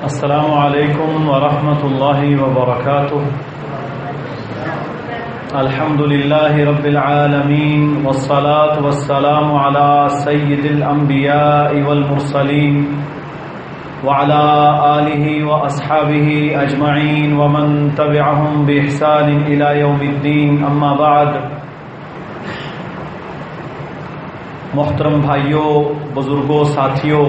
السلام علیکم ورحمۃ اللہ وبرکاتہ۔ الحمد للہ رب العالمین والصلاة والسلام علی سید الانبیاء والمرسلین وعلى آلہ واصحابہ اجمعین ومن تبعہم بإحسان الی یوم الدین، اما بعد۔ محترم بھائیوں، بزرگوں، ساتھیوں،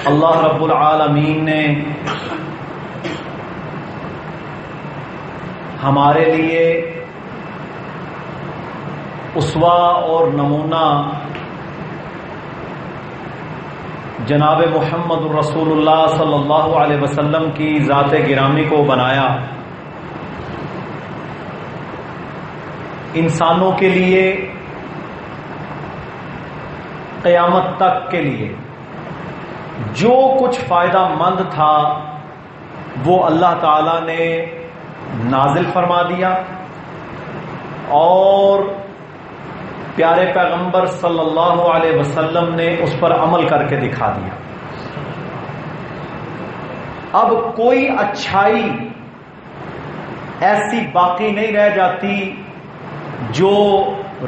اللہ رب العالمین نے ہمارے لیے اسوہ اور نمونہ جناب محمد رسول اللہ صلی اللہ علیہ وسلم کی ذات گرامی کو بنایا۔ انسانوں کے لیے قیامت تک کے لیے جو کچھ فائدہ مند تھا وہ اللہ تعالی نے نازل فرما دیا اور پیارے پیغمبر صلی اللہ علیہ وسلم نے اس پر عمل کر کے دکھا دیا۔ اب کوئی اچھائی ایسی باقی نہیں رہ جاتی جو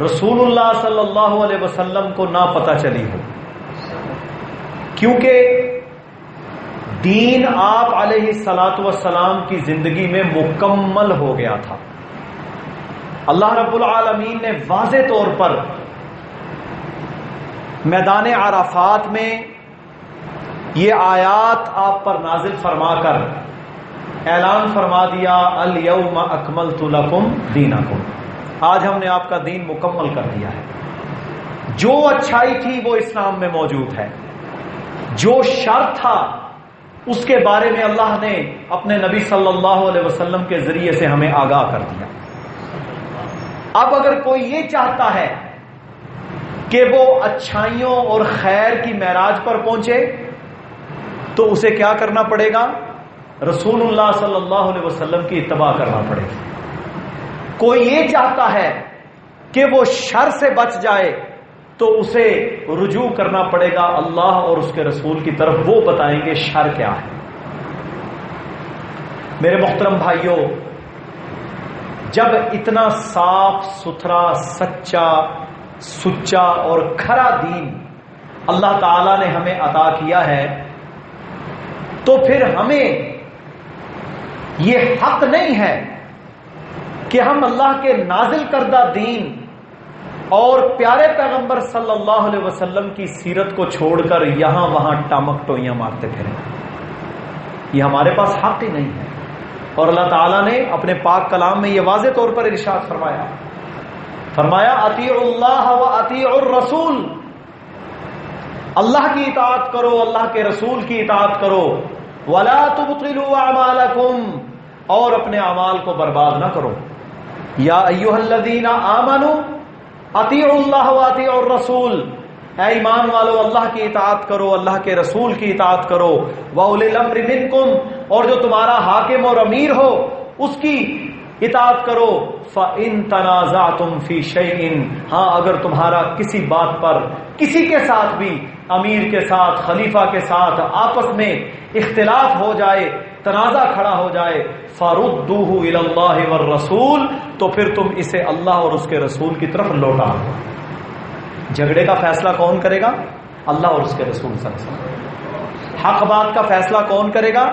رسول اللہ صلی اللہ علیہ وسلم کو نہ پتہ چلی ہو، کیونکہ دین آپ علیہ الصلاۃ والسلام کی زندگی میں مکمل ہو گیا تھا۔ اللہ رب العالمین نے واضح طور پر میدان عرفات میں یہ آیات آپ پر نازل فرما کر اعلان فرما دیا، الیوم اکملت لکم دینکم، آج ہم نے آپ کا دین مکمل کر دیا ہے۔ جو اچھائی تھی وہ اسلام میں موجود ہے، جو شر تھا اس کے بارے میں اللہ نے اپنے نبی صلی اللہ علیہ وسلم کے ذریعے سے ہمیں آگاہ کر دیا۔ اب اگر کوئی یہ چاہتا ہے کہ وہ اچھائیوں اور خیر کی معراج پر پہنچے تو اسے کیا کرنا پڑے گا؟ رسول اللہ صلی اللہ علیہ وسلم کی اتباع کرنا پڑے گا۔ کوئی یہ چاہتا ہے کہ وہ شر سے بچ جائے تو اسے رجوع کرنا پڑے گا اللہ اور اس کے رسول کی طرف، وہ بتائیں گے شر کیا ہے۔ میرے محترم بھائیوں، جب اتنا صاف ستھرا، سچا، سچا اور کھرا دین اللہ تعالی نے ہمیں عطا کیا ہے تو پھر ہمیں یہ حق نہیں ہے کہ ہم اللہ کے نازل کردہ دین اور پیارے پیغمبر صلی اللہ علیہ وسلم کی سیرت کو چھوڑ کر یہاں وہاں ٹامک ٹوئیاں مارتے پھریں۔ یہ ہمارے پاس حق ہی نہیں ہے، اور اللہ تعالیٰ نے اپنے پاک کلام میں یہ واضح طور پر ارشاد فرمایا اطیعوا اللہ و اطیعوا الرسول، اللہ کی اطاعت کرو، اللہ کے رسول کی اطاعت کرو، ولا تبطلوا اعمالکم، اور اپنے اعمال کو برباد نہ کرو۔ یا ایھا الذین آمنوا اطیعوا اللہ و اطیعوا الرسول، اے ایمان والو اللہ کی اطاعت کرو، اللہ کے رسول کی اطاعت کرو، وَأُولِي الْأَمْرِ مِنْكُمْ، اور جو تمہارا حاکم اور امیر ہو اس کی اطاعت کرو۔ فَإِن تَنَازَعْتُمْ فِي شَيْءٍ، ہاں اگر تمہارا کسی بات پر کسی کے ساتھ بھی، امیر کے ساتھ، خلیفہ کے ساتھ آپس میں اختلاف ہو جائے، تنازع کھڑا ہو جائے، فَرُدُّوهُ إِلَى اللَّهِ وَالرَّسُولِ، تو پھر تم اسے اللہ اور اس کے رسول کی طرف لوٹا دو۔ جھگڑے کا فیصلہ کون کرے گا؟ اللہ اور اس کے رسول صلی اللہ علیہ وسلم۔ حق بات کا فیصلہ کون کرے گا؟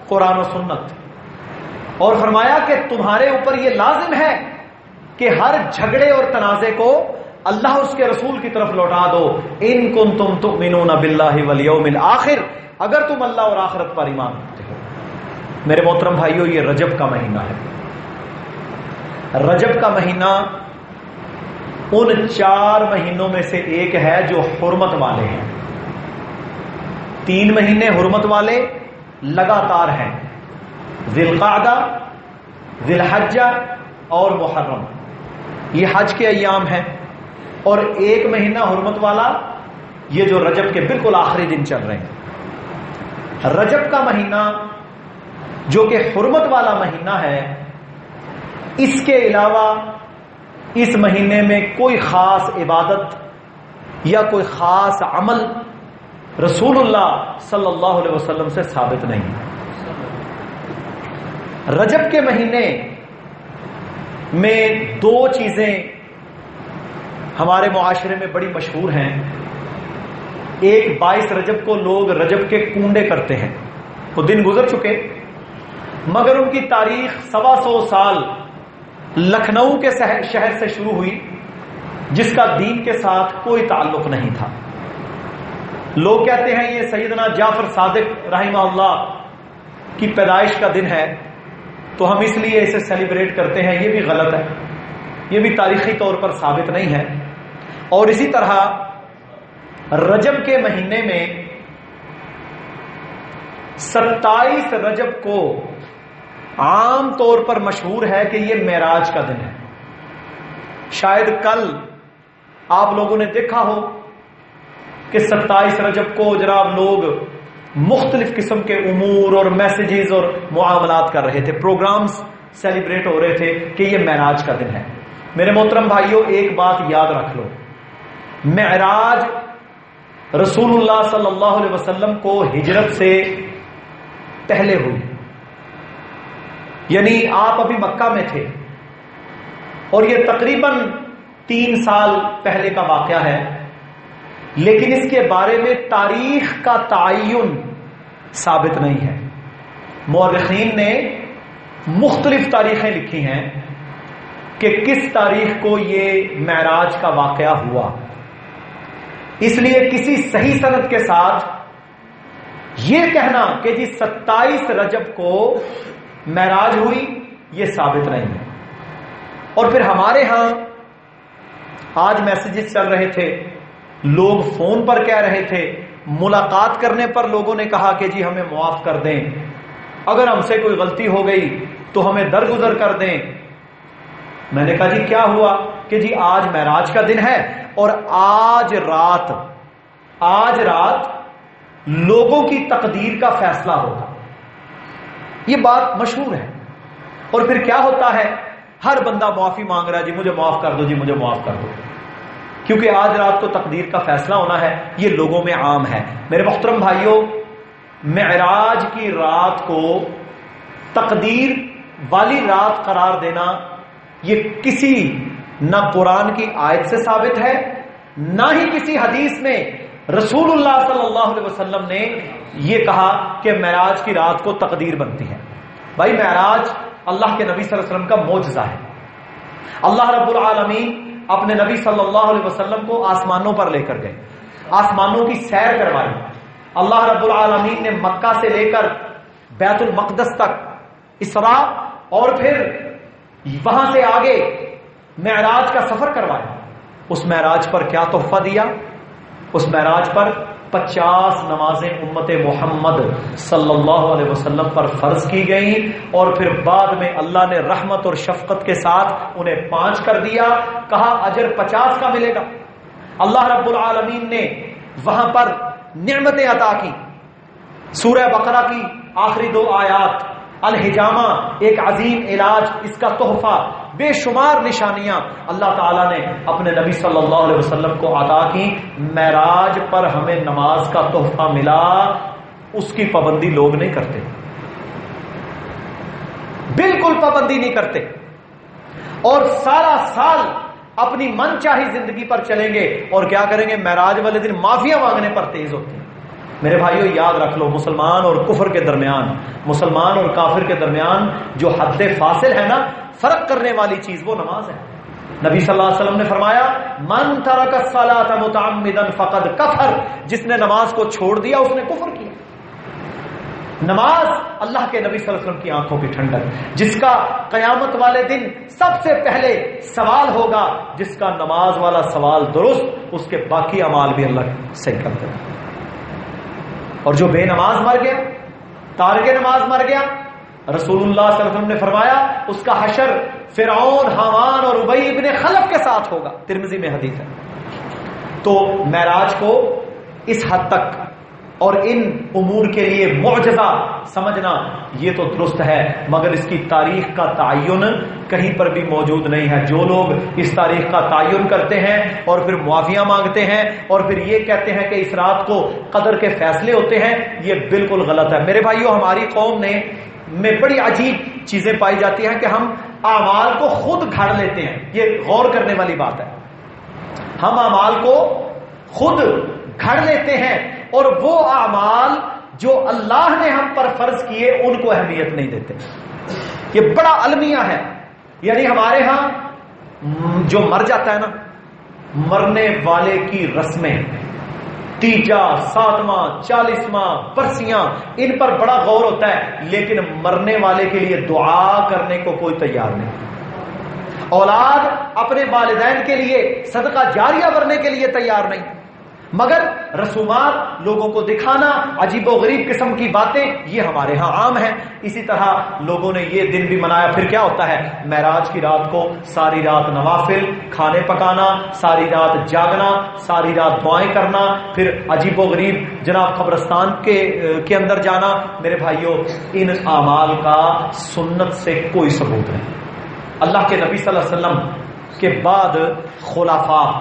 قرآن و سنت۔ اور فرمایا کہ تمہارے اوپر یہ لازم ہے کہ ہر جھگڑے اور تنازع کو اللہ اس کے رسول کی طرف لوٹا دو۔ ان کنتم تؤمنون باللہ والیوم الآخر، اگر تم اللہ اور آخرت پر ایمان رکھتے ہو۔ میرے محترم بھائیوں، یہ رجب کا مہینہ ہے۔ رجب کا مہینہ ان 4 مہینوں میں سے ایک ہے جو حرمت والے ہیں۔ 3 مہینے حرمت والے لگاتار ہیں، ذی القعدہ، ذی الحجہ اور محرم، یہ حج کے ایام ہیں، اور 1 مہینہ حرمت والا یہ جو رجب کے بالکل آخری دن چل رہے ہیں۔ رجب کا مہینہ جو کہ حرمت والا مہینہ ہے، اس کے علاوہ اس مہینے میں کوئی خاص عبادت یا کوئی خاص عمل رسول اللہ صلی اللہ علیہ وسلم سے ثابت نہیں. رجب کے مہینے میں دو چیزیں ہمارے معاشرے میں بڑی مشہور ہیں. ایک 22 رجب کو لوگ رجب کے کنڈے کرتے ہیں. وہ دن گزر چکے مگر ان کی تاریخ 125 سال لکھنؤ کے شہر سے شروع ہوئی جس کا دین کے ساتھ کوئی تعلق نہیں تھا. لوگ کہتے ہیں یہ سیدنا جعفر صادق رحمہ اللہ کی پیدائش کا دن ہے تو ہم اس لیے اسے سیلیبریٹ کرتے ہیں. یہ بھی غلط ہے, یہ بھی تاریخی طور پر ثابت نہیں ہے. اور اسی طرح رجب کے مہینے میں 27 رجب کو عام طور پر مشہور ہے کہ یہ معراج کا دن ہے. شاید کل آپ لوگوں نے دیکھا ہو کہ 27 رجب کو جناب لوگ مختلف قسم کے امور اور میسیجز اور معاملات کر رہے تھے, پروگرامز سیلیبریٹ ہو رہے تھے کہ یہ معراج کا دن ہے. میرے محترم بھائیوں, ایک بات یاد رکھ لو, معراج رسول اللہ صلی اللہ علیہ وسلم کو ہجرت سے پہلے ہوئی, یعنی آپ ابھی مکہ میں تھے اور یہ تقریباً 3 سال پہلے کا واقعہ ہے. لیکن اس کے بارے میں تاریخ کا تعین ثابت نہیں ہے. مورخین نے مختلف تاریخیں لکھی ہیں کہ کس تاریخ کو یہ معراج کا واقعہ ہوا. اس لیے کسی صحیح سند کے ساتھ یہ کہنا کہ جی 27 رجب کو معراج ہوئی یہ ثابت نہیں ہے. اور پھر ہمارے ہاں آج میسیجز چل رہے تھے, لوگ فون پر کہہ رہے تھے, ملاقات کرنے پر لوگوں نے کہا کہ جی ہمیں معاف کر دیں, اگر ہم سے کوئی غلطی ہو گئی تو ہمیں درگزر کر دیں. میں نے کہا جی کیا ہوا کہ جی آج معراج کا دن ہے اور آج رات لوگوں کی تقدیر کا فیصلہ ہوگا. یہ بات مشہور ہے. اور پھر کیا ہوتا ہے, ہر بندہ معافی مانگ رہا ہے, جی مجھے معاف کر دو, جی مجھے معاف کر دو, کیونکہ آج رات کو تقدیر کا فیصلہ ہونا ہے. یہ لوگوں میں عام ہے. میرے محترم بھائیوں, معراج کی رات کو تقدیر والی رات قرار دینا یہ کسی نہ قرآن کی آیت سے ثابت ہے نہ ہی کسی حدیث میں رسول اللہ صلی اللہ علیہ وسلم نے یہ کہا کہ معراج کی رات کو تقدیر بنتی ہے. بھائی معراج اللہ کے نبی صلی اللہ علیہ وسلم کا معجزہ ہے. اللہ رب العالمین اپنے نبی صلی اللہ علیہ وسلم کو آسمانوں پر لے کر گئے, آسمانوں کی سیر کروائی. اللہ رب العالمین نے مکہ سے لے کر بیت المقدس تک اسراء اور پھر وہاں سے آگے معراج کا سفر کروایا. اس معراج پر کیا تحفہ دیا؟ اس معراج پر 50 نمازیں امت محمد صلی اللہ علیہ وسلم پر فرض کی گئیں اور پھر بعد میں اللہ نے رحمت اور شفقت کے ساتھ انہیں 5 کر دیا. کہا اجر 50 کا ملے گا. اللہ رب العالمین نے وہاں پر نعمتیں عطا کی. سورہ بقرہ کی آخری 2 آیات, الحجامہ ایک عظیم علاج, اس کا تحفہ, بے شمار نشانیاں اللہ تعالیٰ نے اپنے نبی صلی اللہ علیہ وسلم کو عطا کی. معراج پر ہمیں نماز کا تحفہ ملا, اس کی پابندی لوگ نہیں کرتے, بالکل پابندی نہیں کرتے, اور سارا سال اپنی من چاہی زندگی پر چلیں گے اور کیا کریں گے, معراج والے دن معافیاں مانگنے پر تیز ہوتے ہیں. میرے بھائیو یاد رکھ لو, مسلمان اور کفر کے درمیان, مسلمان اور کافر کے درمیان جو حد فاصل ہے نا, فرق کرنے والی چیز وہ نماز ہے. نبی صلی اللہ علیہ وسلم نے فرمایا من ترک الصلاۃ متعمدا فقد کفر, جس نے نماز کو چھوڑ دیا اس نے کفر کیا. نماز اللہ کے نبی صلی اللہ علیہ وسلم کی آنکھوں کی ٹھنڈک, جس کا قیامت والے دن سب سے پہلے سوال ہوگا, جس کا نماز والا سوال درست, اس کے باقی اعمال بھی اللہ صحیح کرتے ہیں. اور جو بے نماز مر گیا, تارک نماز مر گیا, رسول اللہ صلی اللہ علیہ وسلم نے فرمایا اس کا حشر فرعون, حامان اور ابی ابن خلف کے ساتھ ہوگا. ترمذی میں حدیث ہے. تو معراج کو اس حد تک اور ان امور کے لیے معجزہ سمجھنا یہ تو درست ہے، مگر اس کی تاریخ کا تعین کہیں پر بھی موجود نہیں ہے۔ جو لوگ اس تاریخ کا تعین کرتے ہیں اور پھر معافیاں مانگتے ہیں اور پھر یہ کہتے ہیں کہ اس رات کو قدر کے فیصلے ہوتے ہیں، یہ بالکل غلط ہے۔ میرے بھائیو، ہماری قوم میں بڑی عجیب چیزیں پائی جاتی ہیں کہ ہم اعمال کو خود گھڑ لیتے ہیں۔ یہ غور کرنے والی بات ہے، ہم اعمال کو خود گھڑ لیتے ہیں اور وہ اعمال جو اللہ نے ہم پر فرض کیے ان کو اہمیت نہیں دیتے۔ یہ بڑا المیہ ہے۔ یعنی ہمارے ہاں جو مر جاتا ہے نا، مرنے والے کی رسمیں، تیجا، ساتواں، 40واں، برسیاں، ان پر بڑا غور ہوتا ہے، لیکن مرنے والے کے لیے دعا کرنے کو کوئی تیار نہیں۔ اولاد اپنے والدین کے لیے صدقہ جاریہ بھرنے کے لیے تیار نہیں، مگر رسومات، لوگوں کو دکھانا، عجیب و غریب قسم کی باتیں، یہ ہمارے ہاں عام ہیں۔ اسی طرح لوگوں نے یہ دن بھی منایا۔ پھر کیا ہوتا ہے؟ معراج کی رات کو ساری رات نوافل، کھانے پکانا، ساری رات جاگنا، ساری رات دعائیں کرنا، پھر عجیب و غریب جناب قبرستان کے اندر جانا۔ میرے بھائیوں، ان اعمال کا سنت سے کوئی ثبوت نہیں۔ اللہ کے نبی صلی اللہ علیہ وسلم کے بعد خلفاء،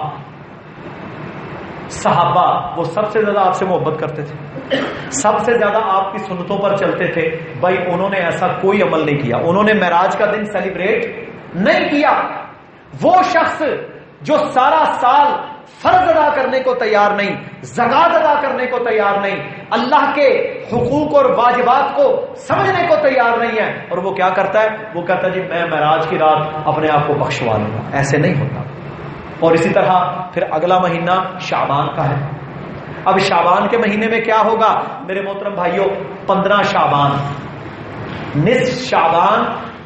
صحابہ، وہ سب سے زیادہ آپ سے محبت کرتے تھے، سب سے زیادہ آپ کی سنتوں پر چلتے تھے۔ بھائی انہوں نے ایسا کوئی عمل نہیں کیا، انہوں نے معراج کا دن سیلیبریٹ نہیں کیا۔ وہ شخص جو سارا سال فرض ادا کرنے کو تیار نہیں، زکات ادا کرنے کو تیار نہیں، اللہ کے حقوق اور واجبات کو سمجھنے کو تیار نہیں ہے، اور وہ کیا کرتا ہے؟ وہ کہتا ہے جی میں معراج کی رات اپنے آپ کو بخشوا لوں گا۔ ایسے نہیں ہوتا۔ اور اسی طرح پھر اگلا مہینہ شعبان کا ہے۔ اب شعبان کے مہینے میں کیا ہوگا میرے محترم بھائیوں؟ 15 شعبان، نصف شعبان،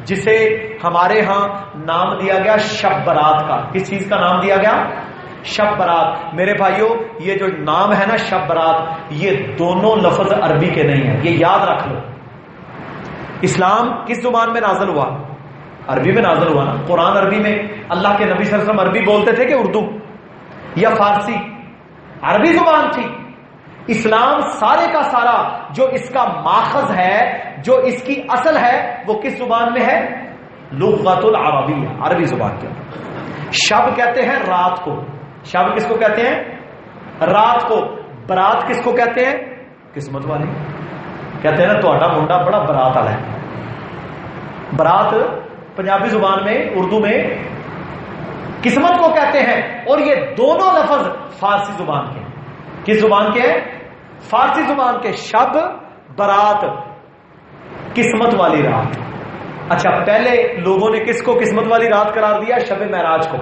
جسے ہمارے ہاں نام دیا گیا شب برات کا۔ کس چیز کا نام دیا گیا؟ شب برات۔ میرے بھائیوں، یہ جو نام ہے نا شب برات، یہ دونوں لفظ عربی کے نہیں ہیں، یہ یاد رکھ لو۔ اسلام کس زبان میں نازل ہوا؟ عربی میں نازل ہوا نا۔ قرآن عربی میں، اللہ کے نبی صلی اللہ علیہ وسلم عربی بولتے تھے کہ اردو یا فارسی؟ عربی زبان تھی۔ اسلام سارے کا سارا جو اس کا ماخذ ہے، جو اس کی اصل ہے، وہ کس زبان میں ہے؟ لغت العربیہ، عربی زبان کے۔ شب کہتے ہیں رات کو۔ شب کس کو کہتے ہیں؟ رات کو۔ برات کس کو کہتے ہیں؟ قسمت والی۔ کہتے ہیں نا تہاڈا منڈا بڑا برات والا ہے۔ برات پنجابی زبان میں، اردو میں قسمت کو کہتے ہیں، اور یہ دونوں لفظ فارسی زبان کے ہیں۔ کس زبان کے ہیں؟ فارسی زبان کے۔ شب برات، قسمت والی رات۔ اچھا، پہلے لوگوں نے کس کو قسمت والی رات قرار دیا؟ شب معراج کو،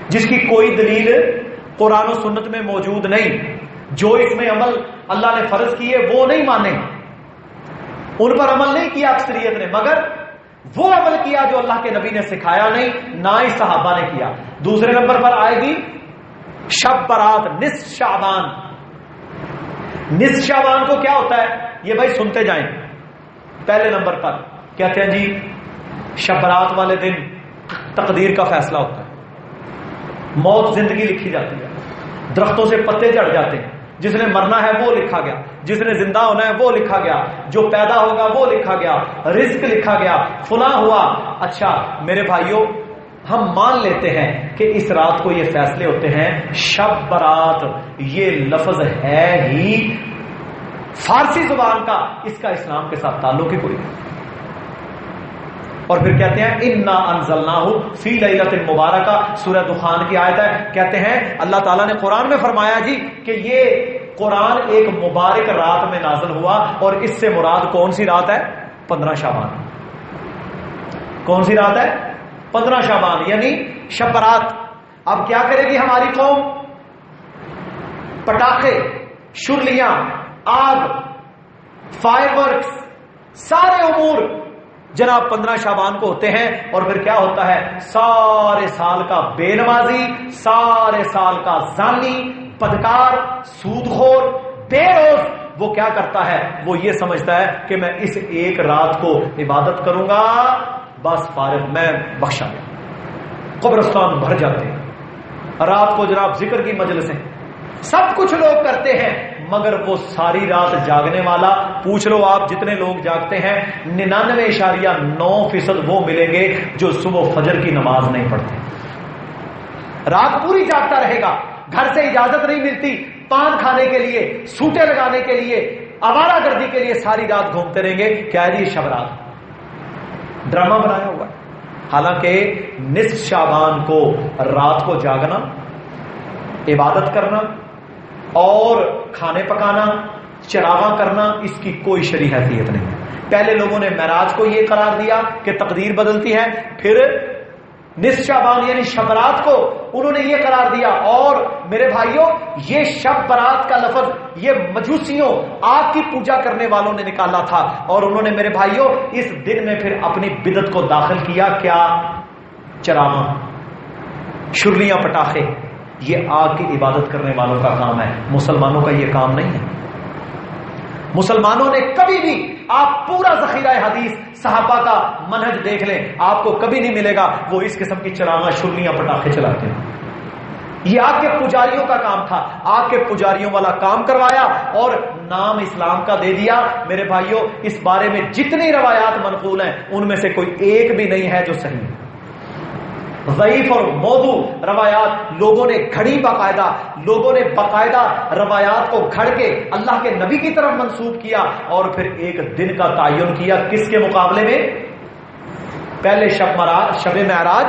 جس کی کوئی دلیل قرآن و سنت میں موجود نہیں۔ جو اس میں عمل اللہ نے فرض کیے وہ نہیں مانے، ان پر عمل نہیں کیا اکثریت نے، مگر وہ عمل کیا جو اللہ کے نبی نے سکھایا نہیں، نہ ہی صحابہ نے کیا۔ دوسرے نمبر پر آئے گی شب برات، نصف شعبان۔ نصف شعبان کو کیا ہوتا ہے؟ یہ بھائی سنتے جائیں۔ پہلے نمبر پر کہتے ہیں جی شب برات والے دن تقدیر کا فیصلہ ہوتا ہے، موت زندگی لکھی جاتی ہے، درختوں سے پتے جھڑ جاتے ہیں، جس نے مرنا ہے وہ لکھا گیا، جس نے زندہ ہونا ہے وہ لکھا گیا، جو پیدا ہوگا وہ لکھا گیا، رزق لکھا گیا، فلاں ہوا۔ اچھا میرے بھائیوں، ہم مان لیتے ہیں کہ اس رات کو یہ فیصلے ہوتے ہیں۔ شب برات یہ لفظ ہے ہی فارسی زبان کا، اس کا اسلام کے ساتھ تعلق ہی کوئی نہیں۔ اور پھر کہتے ہیں انا انزلناہ فی لیلۃ مبارکہ، سورہ دخان کی آیت ہے۔ کہتے ہیں اللہ تعالیٰ نے قرآن میں فرمایا جی کہ یہ قرآن ایک مبارک رات میں نازل ہوا، اور اس سے مراد کون سی رات ہے؟ 15 شعبان۔ کون سی رات ہے؟ 15 شعبان، یعنی شب برات۔ اب کیا کرے گی ہماری قوم؟ پٹاخے، شرلیاں، آگ، فائر ورکس، سارے امور جناب 15 شعبان کو ہوتے ہیں۔ اور پھر کیا ہوتا ہے؟ سارے سال کا بے نمازی، سارے سال کا زانی، بدکار، سود خور، بے روز، وہ کیا کرتا ہے؟ وہ یہ سمجھتا ہے کہ میں اس ایک رات کو عبادت کروں گا، بس فارغ، میں بخشا گیا۔ قبرستان بھر جاتے ہیں رات کو، جناب ذکر کی مجلسیں، سب کچھ لوگ کرتے ہیں، مگر وہ ساری رات جاگنے والا، پوچھ لو آپ جتنے لوگ جاگتے ہیں 99.9% وہ ملیں گے جو صبح فجر کی نماز نہیں پڑھتے. رات پوری جاگتا رہے گا، گھر سے اجازت نہیں ملتی، پان کھانے کے لیے، سوٹے لگانے کے لیے، آوارہ گردی کے لیے ساری رات گھومتے رہیں گے. کیا ہے یہ شب رات ڈرامہ بنایا ہوا ہے. حالانکہ نصف شعبان کو رات کو جاگنا، عبادت کرنا اور کھانے پکانا، چراغاں کرنا، اس کی کوئی شرعی حیثیت نہیں ہے. پہلے لوگوں نے معراج کو یہ قرار دیا کہ تقدیر بدلتی ہے، پھر نصف شعبان یعنی شب برات کو انہوں نے یہ قرار دیا. اور میرے بھائیوں یہ شب برات کا لفظ یہ مجوسیوں، آگ کی پوجا کرنے والوں نے نکالا تھا، اور انہوں نے میرے بھائیوں اس دن میں پھر اپنی بدعت کو داخل کیا. کیا؟ چراغاں، شرلیاں، پٹاخے. یہ آگ کی عبادت کرنے والوں کا کام ہے، مسلمانوں کا یہ کام نہیں ہے. مسلمانوں نے کبھی بھی، آپ پورا ذخیرہ حدیث صحابہ کا منہج دیکھ لیں، آپ کو کبھی نہیں ملے گا وہ اس قسم کی چراغاں، شرلیاں، پٹاخے چلاتے ہیں. یہ آگ کے پجاریوں کا کام تھا، آگ کے پجاریوں والا کام کروایا اور نام اسلام کا دے دیا. میرے بھائیوں اس بارے میں جتنی روایات منقول ہیں ان میں سے کوئی ایک بھی نہیں ہے جو صحیح ہے. ضعیف اور موضوع روایات لوگوں نے گھڑی، لوگوں نے باقاعدہ روایات کو گھڑ کے اللہ کے نبی کی طرف منسوب کیا اور پھر ایک دن کا تعین کیا. کس کے مقابلے میں؟ پہلے شب معراج،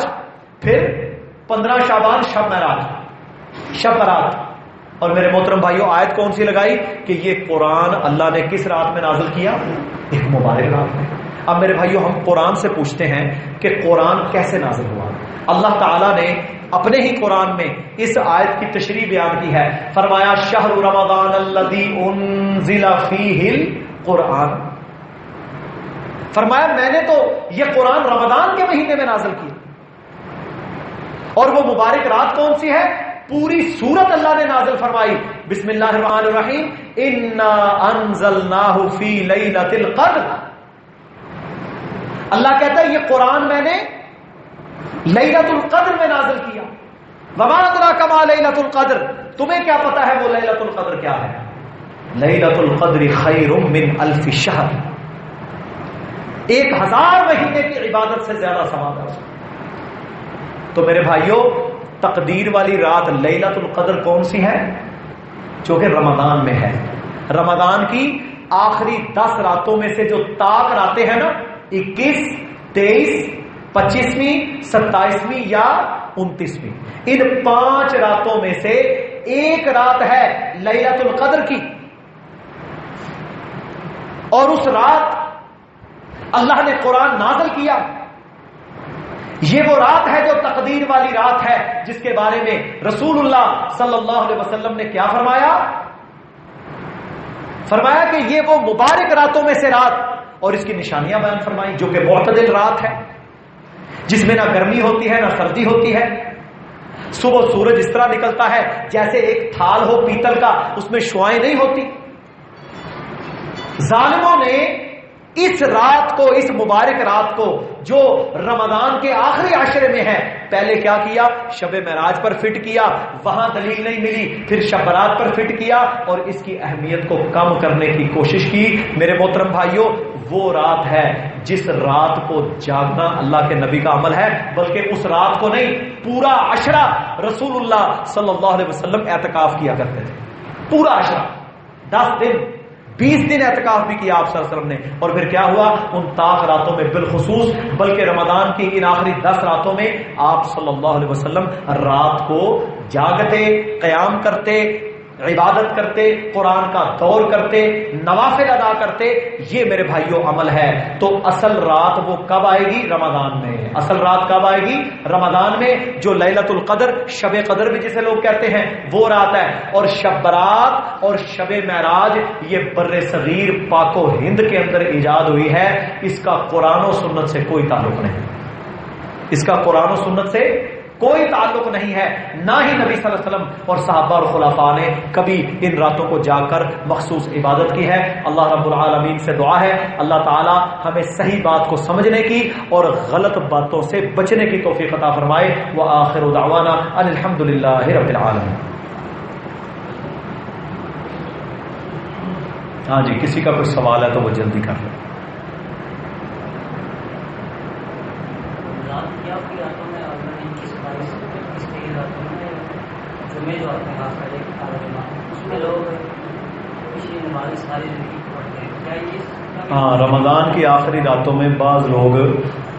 پھر 15 شعبان شب معراج، شب برات. اور میرے محترم بھائیوں آیت کون سی لگائی کہ یہ قرآن اللہ نے کس رات میں نازل کیا؟ ایک مبارک رات میں. اب میرے بھائیوں ہم قرآن سے پوچھتے ہیں کہ قرآن کیسے نازل ہوا؟ اللہ تعالیٰ نے اپنے ہی قرآن میں اس آیت کی تشریح بیان کی ہے. فرمایا شہر رمضان الذی انزل فیہ القرآن. فرمایا میں نے تو یہ قرآن رمضان کے مہینے میں نازل کیا. اور وہ مبارک رات کون سی ہے؟ پوری سورت اللہ نے نازل فرمائی. بسم اللہ الرحمن الرحیم انا انزلناہ فی لیلۃ القدر. اللہ کہتا ہے یہ قرآن میں نے لیلۃ القدر میں نازل کیا. وما ادراک ما لیلۃ القدر. تمہیں کیا پتا ہے وہ لیلۃ القدر کیا ہے؟ لیلۃ القدر خیر من الف شہر. 1000 مہینے کی عبادت سے زیادہ ثواب ہے. تو میرے بھائیوں تقدیر والی رات لیلۃ القدر کون سی ہے؟ جو کہ رمضان میں ہے. رمضان کی آخری 10 راتوں میں سے جو طاق راتیں ہیں نا، 21، 23، 25ویں، 27ویں یا 29ویں، ان 5 راتوں میں سے ایک رات ہے لیلۃ القدر کی. اور اس رات اللہ نے قرآن نازل کیا. یہ وہ رات ہے جو تقدیر والی رات ہے، جس کے بارے میں رسول اللہ صلی اللہ علیہ وسلم نے کیا فرمایا؟ فرمایا کہ یہ وہ مبارک راتوں میں سے رات، اور اس کی نشانیاں بیان فرمائی، جو کہ معتدل رات ہے، جس میں نہ گرمی ہوتی ہے نہ سردی ہوتی ہے. صبح سورج اس طرح نکلتا ہے جیسے ایک تھال ہو پیتل کا، اس میں شعائیں نہیں ہوتی. ظالموں نے اس رات کو، اس مبارک رات کو جو رمضان کے آخری عشرے میں ہے، پہلے کیا کیا؟ شب معراج پر فٹ کیا، وہاں دلیل نہیں ملی، پھر شب برات پر فٹ کیا اور اس کی اہمیت کو کم کرنے کی کوشش کی. میرے محترم بھائیوں وہ رات ہے جس رات کو جاگنا اللہ کے نبی کا عمل ہے، بلکہ اس رات کو نہیں، پورا عشرہ رسول اللہ صلی اللہ علیہ وسلم اعتکاف کیا کرتے تھے. پورا عشرہ، 10 دن، 20 دن اعتکاف بھی کیا آپ صلی اللہ علیہ وسلم نے. اور پھر کیا ہوا؟ ان طاق راتوں میں بالخصوص، بلکہ رمضان کی ان آخری 10 راتوں میں آپ صلی اللہ علیہ وسلم رات کو جاگتے، قیام کرتے، عبادت کرتے، قرآن کا دور کرتے، نوافل ادا کرتے. یہ میرے بھائیوں عمل ہے. تو اصل رات وہ کب آئے گی؟ رمضان میں. اصل رات کب آئے گی؟ رمضان میں. جو لیلۃ القدر، شب قدر بھی جسے لوگ کہتے ہیں، وہ رات ہے. اور شب برات اور شب معراج یہ بر صغیر پاک و ہند کے اندر ایجاد ہوئی ہے. اس کا قرآن و سنت سے کوئی تعلق نہیں. اس کا قرآن و سنت سے کوئی تعلق نہیں ہے. نہ ہی نبی صلی اللہ علیہ وسلم اور صحابہ اور خلفاء نے کبھی ان راتوں کو جا کر مخصوص عبادت کی ہے. اللہ رب العالمین سے دعا ہے اللہ تعالی ہمیں صحیح بات کو سمجھنے کی اور غلط باتوں سے بچنے کی توفیق عطا فرمائے. وآخر دعوانا ان الحمد للہ رب العالمین. ہاں جی، کسی کا کوئی سوال ہے تو وہ جلدی کر لیں۔ ہاں، رمضان کی آخری راتوں میں بعض لوگ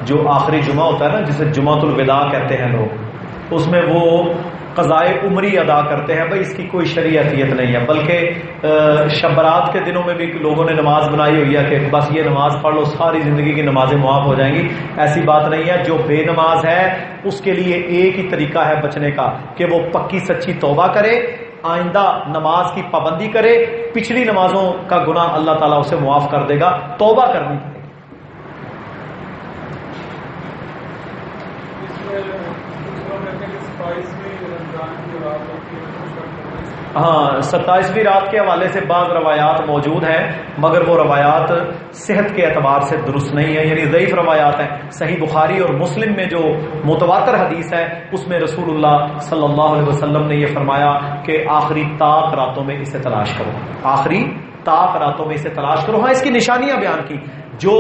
جو آخری جمعہ ہوتا ہے نا، جسے جمعۃ الوداع کہتے ہیں لوگ، اس میں وہ قضائے عمری ادا کرتے ہیں۔ بھائی اس کی کوئی شریعتیت نہیں ہے، بلکہ شب برات کے دنوں میں بھی لوگوں نے نماز بنائی ہوئی ہے کہ بس یہ نماز پڑھ لو ساری زندگی کی نمازیں معاف ہو جائیں گی۔ ایسی بات نہیں ہے۔ جو بے نماز ہے اس کے لیے ایک ہی طریقہ ہے بچنے کا کہ وہ پکی سچی توبہ کرے، آئندہ نماز کی پابندی کرے، پچھلی نمازوں کا گناہ اللہ تعالیٰ اسے معاف کر دے گا، توبہ کرنی پڑے گی۔ ہاں، 27ویں رات کے حوالے سے بعض روایات موجود ہیں، مگر وہ روایات صحت کے اعتبار سے درست نہیں ہیں، یعنی ضعیف روایات ہیں۔ صحیح بخاری اور مسلم میں جو متواتر حدیث ہے اس میں رسول اللہ صلی اللہ علیہ وسلم نے یہ فرمایا کہ آخری طاق راتوں میں اسے تلاش کرو، آخری طاق راتوں میں اسے تلاش کرو۔ ہاں، اس کی نشانیاں بیان کی۔ جو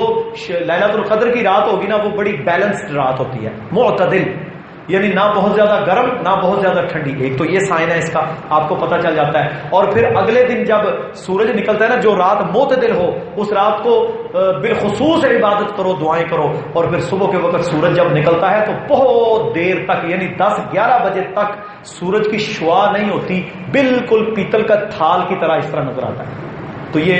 لیلۃ القدر کی رات ہوگی نا، وہ بڑی بیلنسڈ رات ہوتی ہے، معتدل، یعنی نہ بہت زیادہ گرم نہ بہت زیادہ ٹھنڈی۔ ایک تو یہ سائن ہے اس کا، آپ کو پتہ چل جاتا ہے۔ اور پھر اگلے دن جب سورج نکلتا ہے نا، جو رات معتدل ہو اس رات کو بالخصوص عبادت کرو، دعائیں کرو۔ اور پھر صبح کے وقت سورج جب نکلتا ہے تو بہت دیر تک، یعنی 10-11 بجے تک سورج کی شعاع نہیں ہوتی، بالکل پیتل کا تھال کی طرح اس طرح نظر آتا ہے۔ تو یہ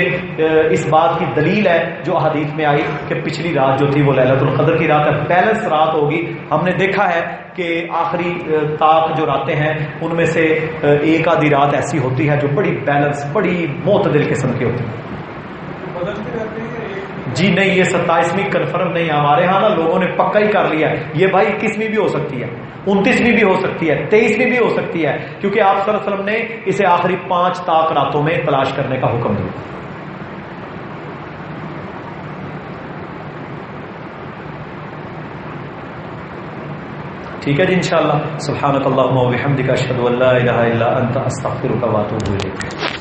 اس بات کی دلیل ہے جو حدیث میں آئی کہ پچھلی رات جو تھی وہ لیلۃ القدر کی رات ہے، بیلنس رات ہوگی۔ ہم نے دیکھا ہے کہ آخری طاق جو راتیں ہیں ان میں سے ایک آدھی رات ایسی ہوتی ہے جو بڑی بیلنس، بڑی معتدل قسم کی ہوتی ہے۔ جی نہیں، یہ 27ویں کنفرم نہیں ہے ہمارے ہاں نا، لوگوں نے پکا ہی کر لیا ہے یہ بھائی 21ویں بھی ہو سکتی ہے، 29ویں بھی ہو سکتی ہے، 23ویں بھی ہو سکتی ہے، کیونکہ آپ صلی اللہ علیہ وسلم نے اسے آخری 5 طاق راتوں میں تلاش کرنے کا حکم دیا۔ ٹھیک ہے جی، انشاءاللہ۔ سبحانک اللہم و بحمدک، اشہد ان لا الہ الا انت، استغفرک و اتوب الیک۔